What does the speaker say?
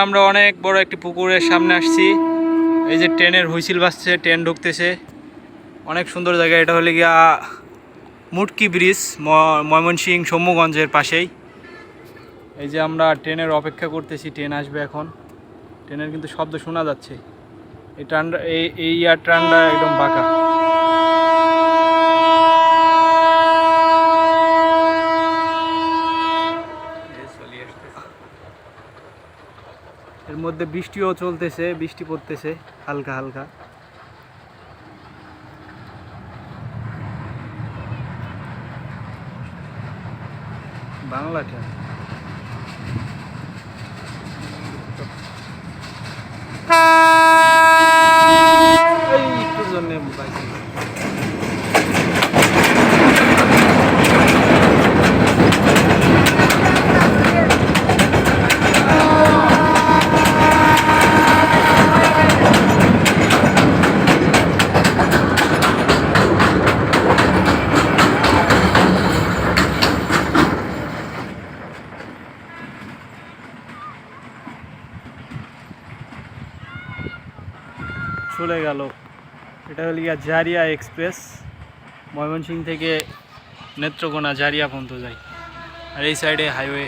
আমরা অনেক বড় একটি পুকুরের সামনে আসছি। এই যে ট্রেনের হুইসেল বাজছে, ট্রেন ঢুকতেছে। অনেক সুন্দর জায়গা। এটা হলে গিয়া মুটকি ব্রিজ, ময়মনসিংহ সৌম্যগঞ্জের পাশেই। এই যে আমরা ট্রেনের অপেক্ষা করতেছি, ট্রেন আসবে এখন। ট্রেনের কিন্তু শব্দ শোনা যাচ্ছে। এই ট্রানটা এই ট্রানটা একদম বাঁকা। এর মধ্যে বৃষ্টিও চলতেছে, বৃষ্টি পড়তেছে হালকা হালকা। বাংলা ট্রেন। এই একটুর জন্য চলে গেল। এটা হল গিয়া জারিয়া এক্সপ্রেস, ময়মনসিংহ থেকে নেত্রকোনা জারিয়া পর্যন্ত যায়। আর এই সাইডে হাইওয়ে।